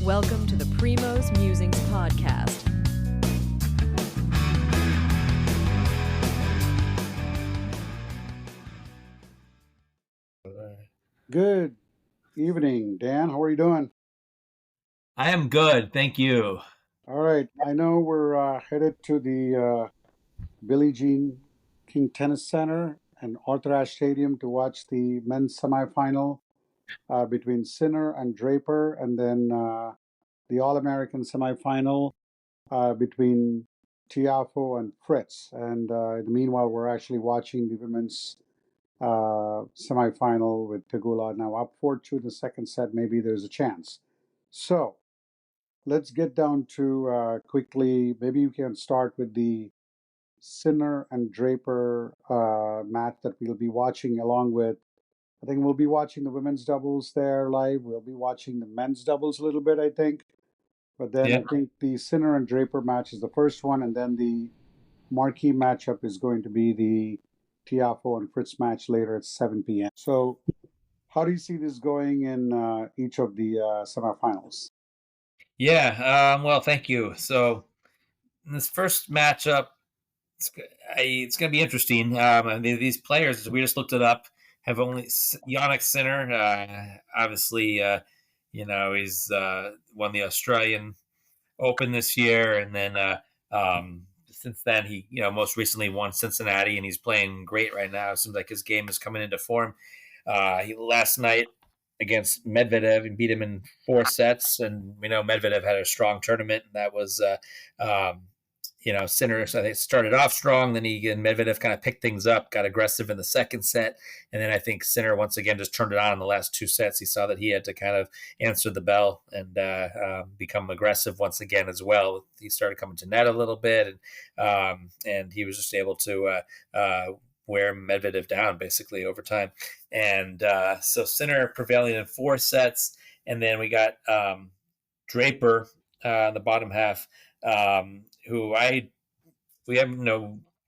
Welcome to the Primo's Musings podcast. Good evening, Dan. How are you doing? I am good, thank you. All right. I know we're headed to the Billie Jean King Tennis Center and Arthur Ashe Stadium to watch the men's semifinal between Sinner and Draper, and then the All American semifinal between Tiafoe and Fritz. And in the meanwhile, we're actually watching the women's semifinal with Pegula now up 4-2 in the second set. Maybe there's a chance. So let's get down to quickly. Maybe you can start with the Sinner and Draper match that we'll be watching, along with, I think we'll be watching the women's doubles there live. We'll be watching the men's doubles a little bit, I think. But then I think the Sinner and Draper match is the first one, and then the marquee matchup is going to be the Tiafoe and Fritz match later at 7 p.m. So, how do you see this going in each of the semifinals? Well, thank you. So, in this first matchup, it's going to be interesting. These players, we just looked it up, have only Jannik Sinner. Obviously, he's won the Australian Open this year, and then since then, he most recently won Cincinnati, and he's playing great right now. It seems like his game is coming into form. Last night against Medvedev and beat him in 4 sets, and we know Medvedev had a strong tournament, and that was Sinner, I think, started off strong. Then Medvedev kind of picked things up, got aggressive in the second set, and then I think Sinner once again just turned it on in the last 2 sets. He saw that he had to kind of answer the bell and become aggressive once again as well. He started coming to net a little bit, and he was just able to wear Medvedev down basically over time. And so Sinner prevailing in 4 sets, and then we got Draper in the bottom half.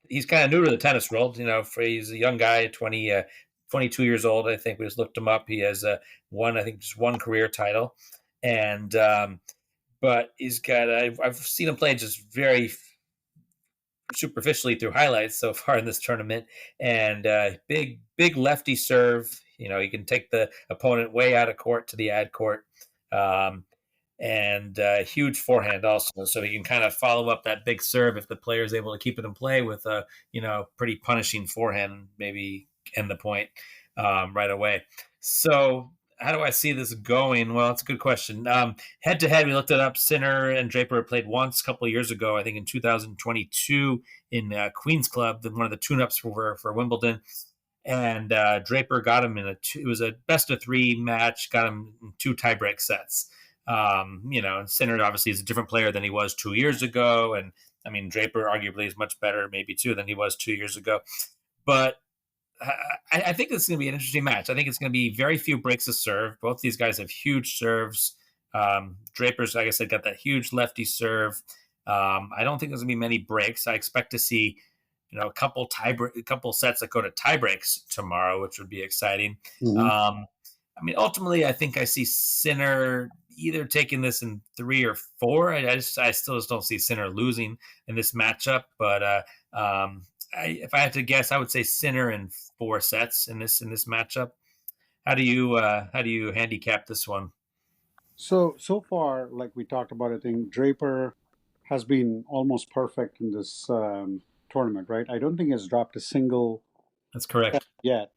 He's kind of new to the tennis world. He's a young guy, 22 years old. I think we just looked him up. He has just one career title, and but he's got. I've seen him play just very superficially through highlights so far in this tournament, and big lefty serve. He can take the opponent way out of court to the ad court. And huge forehand also, so he can kind of follow up that big serve if the player is able to keep it in play with a pretty punishing forehand, maybe end the point right away. So how do I see this going? Well, it's a good question. Head to head, we looked it up. Sinner and Draper played once a couple of years ago, I think in 2022 in Queen's Club, one of the tune-ups for Wimbledon. And Draper got him it was a best of 3 match, got him in 2 tiebreak sets. Sinner obviously is a different player than he was 2 years ago. And I mean, Draper arguably is much better maybe too than he was 2 years ago. But I think it's going to be an interesting match. I think it's going to be very few breaks of serve. Both these guys have huge serves. Draper's, like I said, got that huge lefty serve. I don't think there's going to be many breaks. I expect to see, a couple sets that go to tie breaks tomorrow, which would be exciting. Mm-hmm. Ultimately, I think I see Sinner either taking this in 3 or 4. I still just don't see Sinner losing in this matchup. But if I had to guess, I would say Sinner in 4 sets in this matchup. How do you handicap this one? So far, like we talked about, I think Draper has been almost perfect in this tournament, right? I don't think he's dropped a single. That's correct. Yet.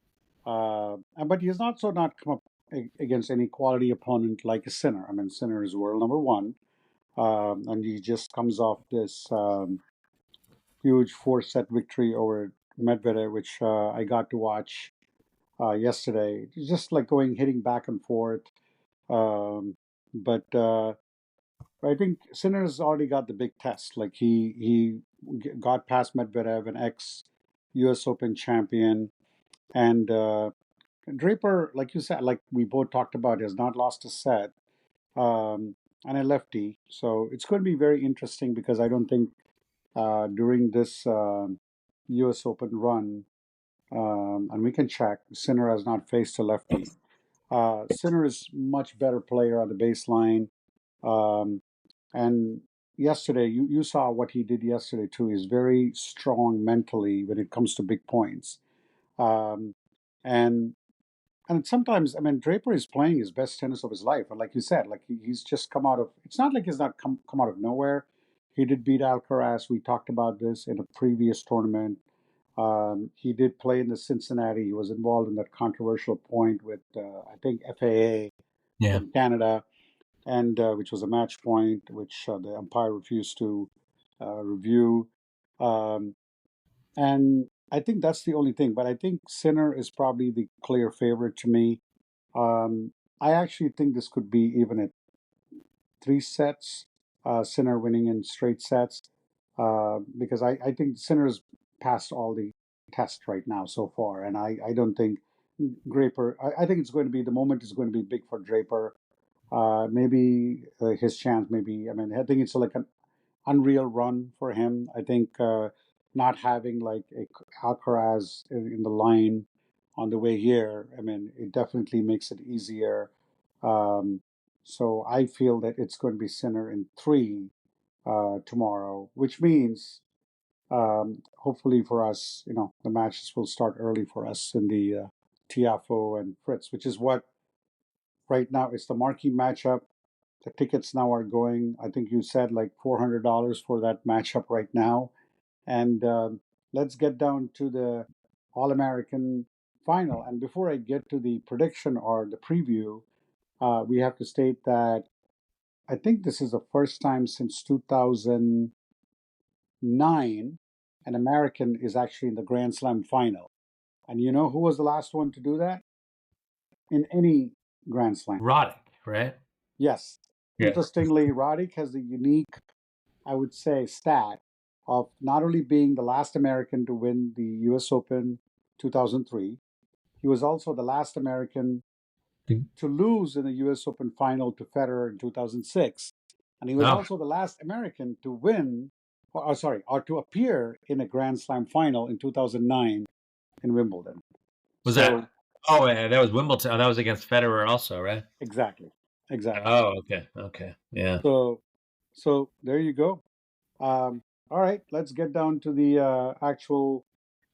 But he has not come up against any quality opponent like a Sinner. I mean, Sinner is world number 1, and he just comes off this huge 4-set victory over Medvedev, which I got to watch yesterday. It's just like hitting back and forth. But I think Sinner's already got the big test. Like he got past Medvedev, an ex-U.S. Open champion, and Draper, like you said, like we both talked about, has not lost a set, and a lefty. So it's going to be very interesting because I don't think during this U.S. Open run, and we can check, Sinner has not faced a lefty. Sinner is much better player on the baseline. And yesterday, you saw what he did yesterday too. He's very strong mentally when it comes to big points. Um, and and sometimes, I mean, Draper is playing his best tennis of his life. And like you said, like he's just come out of, it's not like he's not come out of nowhere. He did beat Alcaraz. We talked about this in a previous tournament. He did play in the Cincinnati. He was involved in that controversial point with, I think, FAA Yeah. from Canada, and which was a match point, which the umpire refused to review. Um, and I think that's the only thing. But I think Sinner is probably the clear favorite to me. Um, I actually think this could be even at 3 sets, Sinner winning in straight sets, because I think Sinner has passed all the tests right now so far. And I don't think Draper, I think it's going to be, the moment is going to be big for Draper. Maybe his chance, maybe, I mean, I think it's like an unreal run for him. I think not having like a Alcaraz in the line on the way here, I mean, it definitely makes it easier. Um, so I feel that it's going to be Sinner in three tomorrow, which means hopefully for us, the matches will start early for us in the Tiafoe and Fritz, which is what right now it's the marquee matchup. The tickets now are going, I think you said like $400 for that matchup right now. And let's get down to the All American final. And before I get to the prediction or the preview, we have to state that I think this is the first time since 2009 an American is actually in the Grand Slam final. And you know who was the last one to do that in any Grand Slam? Roddick, right? Yes. Yeah. Interestingly, Roddick has the unique, I would say, stat of not only being the last American to win the US Open 2003, he was also the last American to lose in the US Open final to Federer in 2006. And he was Oh, also the last American to win, or to appear in a Grand Slam final in 2009 in Wimbledon. was that? So, Oh, yeah, that was Wimbledon. Oh, that was against Federer, also, right? exactly, exactly. Oh, okay, yeah. So there you go. All right, let's get down to the actual.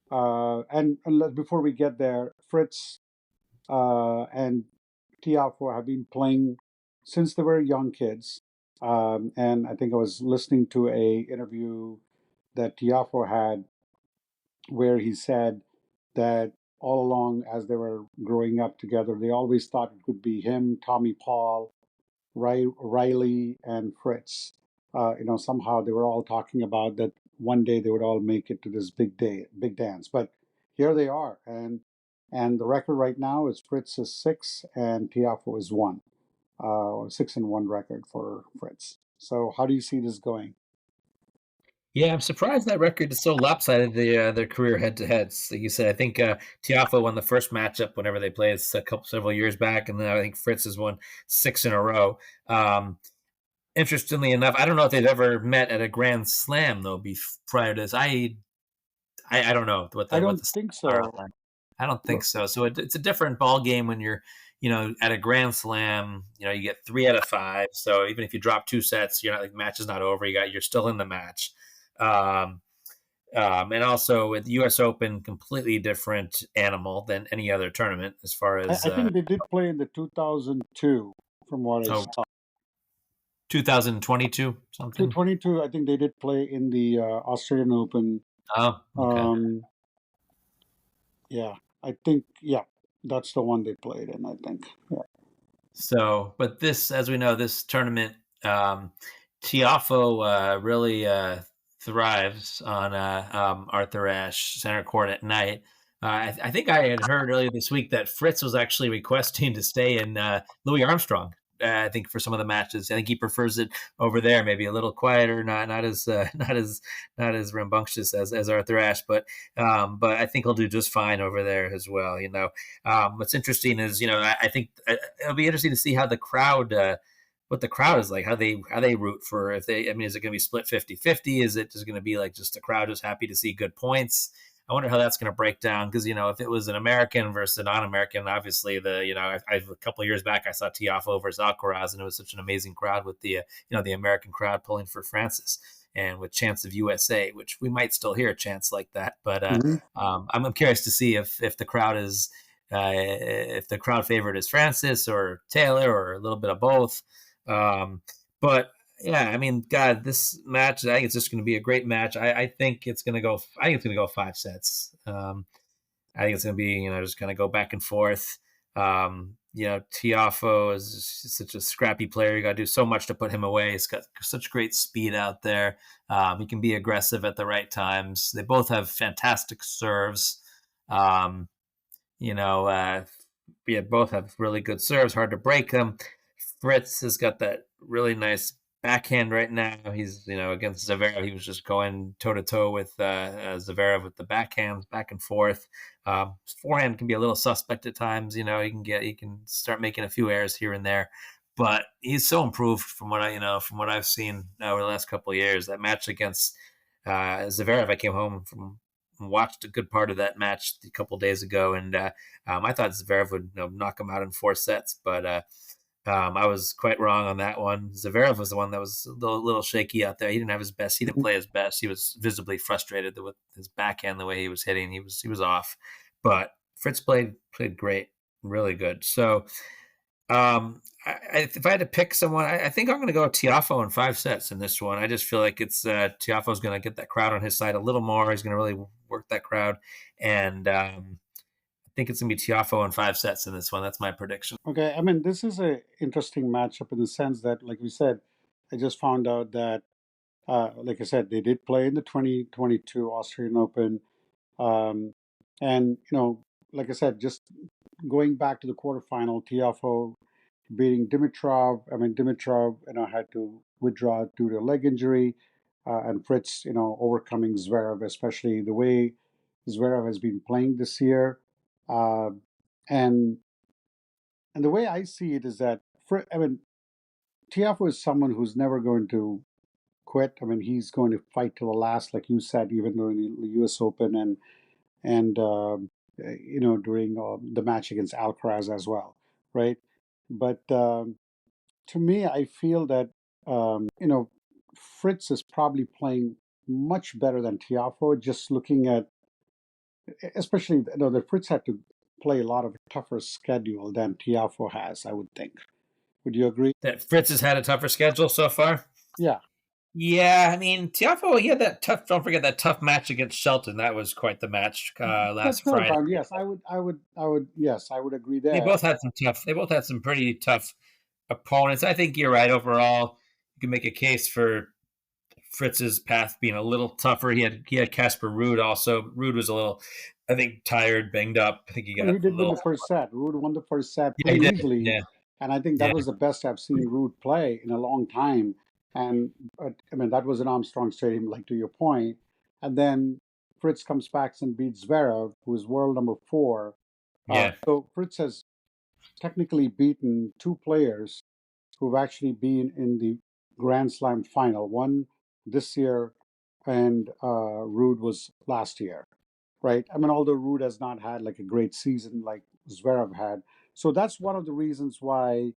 Before we get there, Fritz and Tiafoe have been playing since they were young kids. And I think I was listening to a interview that Tiafoe had where he said that all along as they were growing up together, they always thought it could be him, Tommy Paul, Riley, and Fritz. Somehow they were all talking about that one day they would all make it to this big dance. But here they are, and the record right now is Fritz is 6 and Tiafoe is 1. 6-1 record for Fritz. So how do you see this going? Yeah, I'm surprised that record is so lopsided. Their career head-to-heads, like you said. I think Tiafoe won the first matchup whenever they played several years back, and then I think Fritz has won 6 in a row. Interestingly enough, I don't know if they've ever met at a Grand Slam though. Prior to this, I don't know what I the don't stats think are on so. that. I don't think so. So it's a different ball game when you're, at a Grand Slam. You get 3 out of 5. So even if you drop 2 sets, you're not like the match is not over. You're still in the match. Um, and also with the U.S. Open, completely different animal than any other tournament as far I, as I think they did play in the 2002, from what I saw. 2022 something. 222, I think they did play in the Australian Open. Oh, okay. Yeah, I think, yeah, that's the one they played in, I think. Yeah. So, but this, as we know, this tournament, Tiafoe really thrives on Arthur Ashe center court at night. I think I had heard earlier this week that Fritz was actually requesting to stay in Louis Armstrong. I think for some of the matches, I think he prefers it over there, maybe a little quieter, not as not as rambunctious as Arthur Ashe, but I think he'll do just fine over there as well. What's interesting is I think it'll be interesting to see how the crowd. What the crowd is like, how they root for, if they, I mean, is it going to be split 50-50? Is it just going to be like just the crowd is happy to see good points? I wonder how that's going to break down because if it was an American versus a non-American, obviously I a couple of years back I saw Tiafoe versus Alcaraz, and it was such an amazing crowd with the American crowd pulling for Francis and with chants of USA, which we might still hear chants like that. But Mhm. I'm curious to see if the crowd is if the crowd favorite is Francis or Taylor or a little bit of both. But yeah, I mean, God, this match, I think it's just going to be a great match. I think it's going to go. I think it's going to go 5 sets. I think it's going to be, just kind of go back and forth. Tiafoe is such a scrappy player. You got to do so much to put him away. He's got such great speed out there. He can be aggressive at the right times. They both have fantastic serves. Um, both have really good serves, hard to break them. Fritz has got that really nice backhand right now. He's, against Zverev, he was just going toe to toe with Zverev with the backhands back and forth. His forehand can be a little suspect at times. He can start making a few errors here and there, but he's so improved from what I've seen over the last couple of years. That match against Zverev, I came home from watched a good part of that match a couple of days ago, and I thought Zverev would knock him out in 4 sets, but I was quite wrong on that one. Zverev was the one that was a little shaky out there. He didn't have his best. He didn't play his best. He was visibly frustrated with his backhand, the way he was hitting. He was off, but Fritz played great, really good. So if I had to pick someone, I think I'm going to go Tiafoe in 5 sets in this one. I just feel like it's Tiafoe's going to get that crowd on his side a little more. He's going to really work that crowd, and I think it's going to be Tiafoe in 5 sets in this one. That's my prediction. Okay, I mean, this is a interesting matchup in the sense that, like we said, I just found out that, like I said, they did play in the 2022 Australian Open, and like I said, just going back to the quarterfinal, Tiafoe beating Dimitrov. I mean, Dimitrov, had to withdraw due to a leg injury, and Fritz, overcoming Zverev, especially the way Zverev has been playing this year, uh, and the way I see it is that, Tiafoe is someone who's never going to quit. I mean, he's going to fight to the last, like you said, even during the U.S. Open and during the match against Alcaraz as well, right? But to me, I feel that Fritz is probably playing much better than Tiafoe. Just looking at, especially that Fritz had to play a lot of a tougher schedule than Tiafoe has. I would think. Would you agree? That Fritz has had a tougher schedule so far. Yeah. Yeah, I mean, Tiafoe, he had that tough. Don't forget that tough match against Shelton. That was quite the match That's last third Friday. round. Yes, yes, I would agree They there. both had some tough. They both had some pretty tough opponents. I think you're right. Overall, you can make a case for Fritz's path being a little tougher. He had Casper Ruud also. Ruud was a little, I think, tired, banged up. I think he Well, got he a did win little. the first set. Ruud won the first set Yeah, he pretty did. easily, Yeah, and I think that yeah, was the best I've seen Ruud play in a long time. And I mean, that was in Armstrong Stadium, like to your point. And then Fritz comes back and beats Zverev, who is world number 4. yeah, So Fritz has technically beaten 2 players who've actually been in the Grand Slam final. One this year, and Ruud was last year, right? I mean, although Ruud has not had like a great season like Zverev had, so that's one of the reasons why.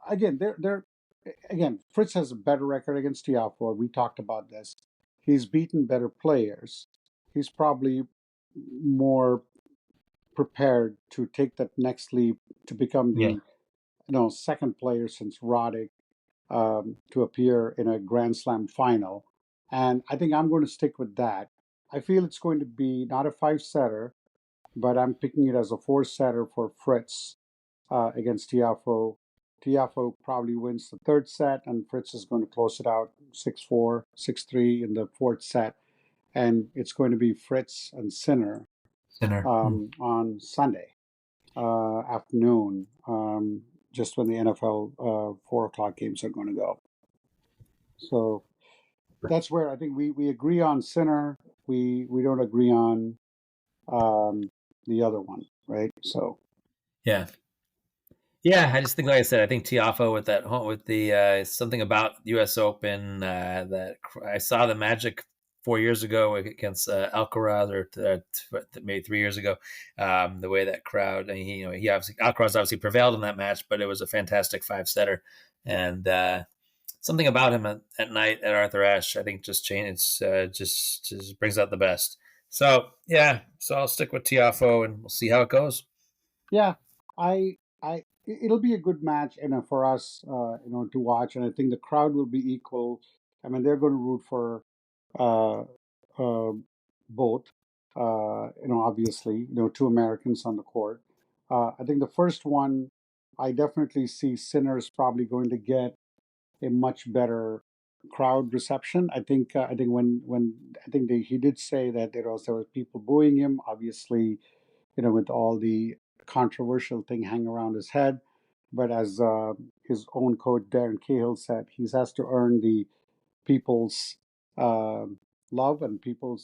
Again, Fritz has a better record against Tiafoe. We talked about this. He's beaten better players. He's probably more prepared to take that next leap to become yeah. the second player since Roddick to appear in a Grand Slam final. And I think I'm going to stick with that. I feel it's going to be not a 5 setter, but I'm picking it as a 4 setter for Fritz against Tiafoe. Tiafoe probably wins the third set, and Fritz is going to close it out 6-4, 6-3 in the fourth set. And it's going to be Fritz and Sinner Sinner. on Sunday afternoon, just when the NFL 4 o'clock games are going to go. So that's where I think we agree on Sinner. We don't agree on the other one, right? So Yeah. Yeah, I just think, like I said, I think Tiafoe with the something about U.S. Open that I saw the magic 4 years ago against Alcaraz, or maybe 3 years ago. The way that crowd, and Alcaraz obviously prevailed in that match, but it was a fantastic 5-setter, and something about him at night at Arthur Ashe, I think, just changes, just brings out the best. So yeah, so I'll stick with Tiafoe, and we'll see how it goes. Yeah, it'll be a good match, for us, to watch, and I think the crowd will be equal. I mean, they're going to root for uh, uh, both. Obviously, two Americans on the court. I think the first one, I definitely see Sinner's probably going to get a much better crowd reception. I think when I think he did say that there was people booing him, obviously, with all the controversial thing hanging around his head. But as his own coach Dan Cahill said, he has to earn the people's uh, love, and people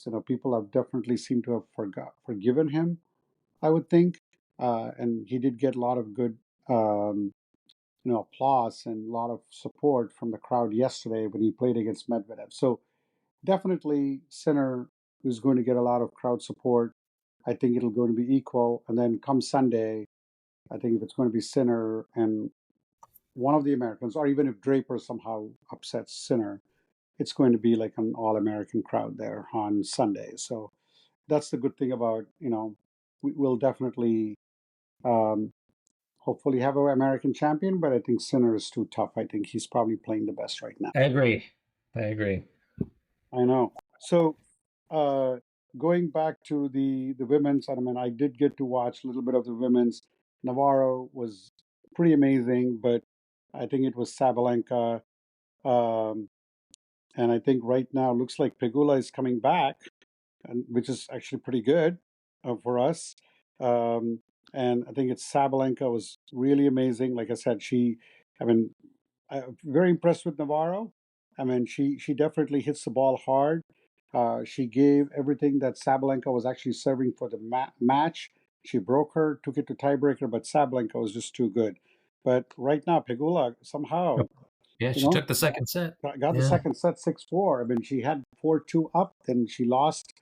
have definitely seemed to have forgiven him, I would think. And he did get a lot of good um, applause and a lot of support from the crowd yesterday when he played against Medvedev. So definitely Sinner is going to get a lot of crowd support. I think it'll going to be equal. And then come Sunday, I think if it's going to be Sinner and one of the Americans, or even if Draper somehow upsets Sinner, it's going to be like an all-American crowd there on Sunday. So that's the good thing about, we'll definitely um, hopefully have an American champion, but I think Sinner is too tough. I think he's probably playing the best right now. I agree. I know. So uh, going back to the women's, I mean, I did get to watch a little bit of the women's. Navarro was pretty amazing, but I think it was Sabalenka. Um, and I think right now looks like Pegula is coming back, which is actually pretty good for us. Um, and I think it's Sabalenka was really amazing. Like I said, I mean, I'm very impressed with Navarro. I mean, she definitely hits the ball hard. She gave everything that Sabalenka was actually serving for the match. She broke her, took it to tiebreaker, but Sabalenka was just too good. But right now, Pegula somehow, Yeah, you she know, took the second set. got the Yeah. second set 6-4. I mean, she had 4-2 up, then she lost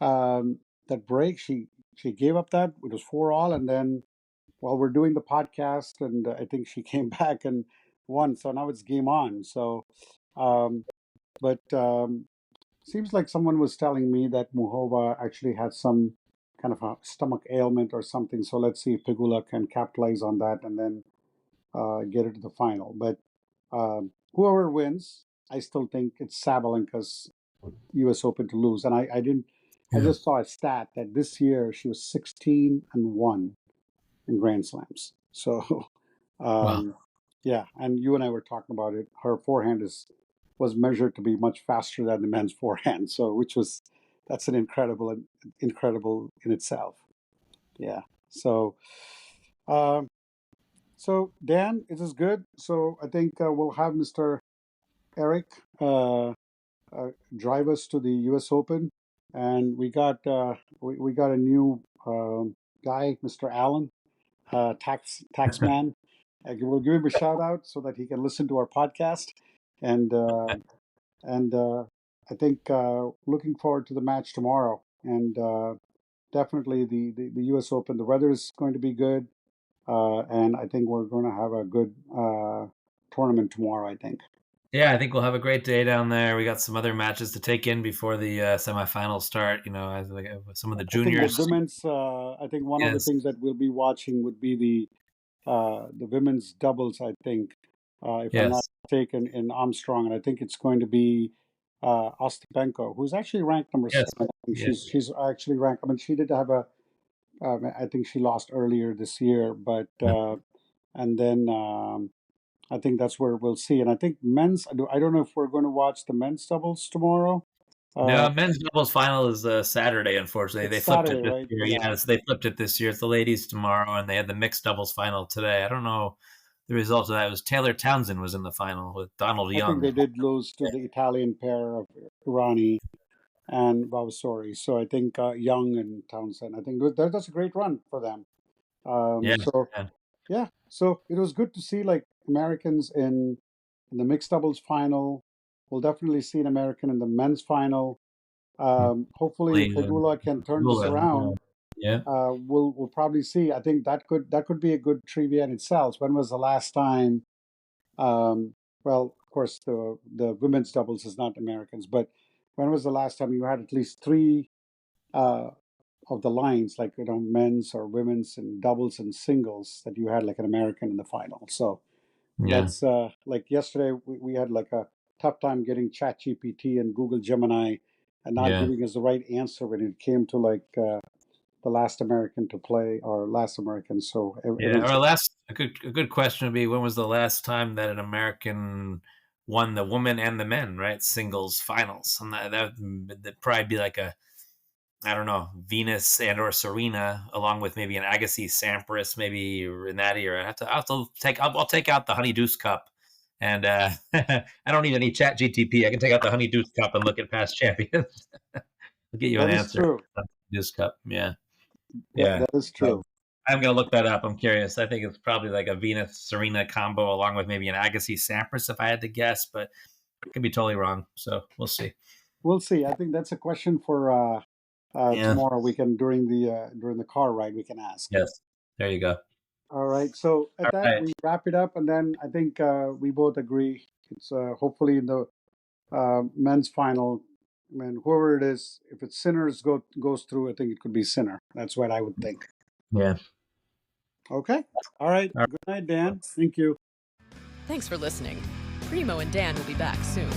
that break. She gave up that. It was 4-all, and then while we're doing the podcast, and I think she came back and won. So now it's game on. So, um, but seems like someone was telling me that Muhova actually had some kind of a stomach ailment or something. So let's see if Pegula can capitalize on that and then get it to the final. But whoever wins, I still think it's Sabalenka's U.S. Open to lose. And I didn't. I Yeah. just saw a stat that this year she was 16-1 in Grand Slams. So, Wow. yeah, and you and I were talking about it. Her forehand was measured to be much faster than the men's forehand. So, that's an incredible in itself. Yeah. So, um, Dan, it is good. So I think we'll have Mr. Eric uh, drive us to the U.S. Open, and we got a new guy, Mr. Allen, tax man. We'll give him a shout out so that he can listen to our podcast, and I think looking forward to the match tomorrow, and definitely the U.S. Open. The weather is going to be good, and I think we're going to have a good tournament tomorrow. I think. Yeah, I think we'll have a great day down there. We got some other matches to take in before the semifinals start. As like some of the I think the juniors. women's. I think one of the Yes. things that we'll be watching would be the women's doubles. I think, if I'm not Yes. mistaken, in Armstrong, and I think it's going to be Ostapenko, who's actually ranked number Yes. 7. I think Yeah. she's actually ranked. I mean, she did have a. I think she lost earlier this year, but and then I think that's where we'll see. And I think men's. I don't know if we're going to watch the men's doubles tomorrow. Uh, No, men's doubles final is Saturday. Unfortunately, it's they flipped it Saturday, this right? year. Yeah. Yes, they flipped it this year. It's the ladies tomorrow, and they had the mixed doubles final today. I don't know the result of that. It was Taylor Townsend was in the final with Donald I think Young. they did lose to the Italian pair of Irani and Vavasori. So I think Young and Townsend. I think that's a great run for them. Yeah. So Yeah. yeah, so it was good to see like Americans in the mixed doubles final. We'll definitely see an American in the men's final. Hopefully, Pegula can turn this around. Yeah. We'll probably see. I think that could be a good trivia in itself. When was the last time? Well, of course, the women's doubles is not Americans, but when was the last time you had at least three uh, of the lines, like men's or women's and doubles and singles, that you had like an American in the final? So Yeah. that's like yesterday we had like a tough time getting ChatGPT and Google Gemini and not Yeah. giving us the right answer when it came to like the last American to play or last American. So Yeah. Or a good question would be, when was the last time that an American won the women and the men, right? Singles finals. And that'd probably be like I don't know, Venus and or Serena, along with maybe an Agassi, Sampras, maybe in that era. I'll take out the Honey Deuce Cup, and I don't need any Chat GTP. I can take out the Honey Deuce Cup and look at past champions. I'll get you an that is answer. true. Deuce Cup, yeah, yeah. That is So true. I'm gonna look that up. I'm curious. I think it's probably like a Venus Serena combo, along with maybe an Agassi, Sampras, if I had to guess, but I could be totally wrong. So we'll see. We'll see. I think that's a question for Yeah. tomorrow. We can during the car ride we can ask. Yes. There you go. All right. So All at that right. we wrap it up, and then I think we both agree it's hopefully in the men's final. I mean, whoever it is, if it's Sinners goes through, I think it could be Sinner. That's what I would think. Yeah. Okay. All right. All right. Good night, Dan. Thank you. Thanks for listening. Primo and Dan will be back soon.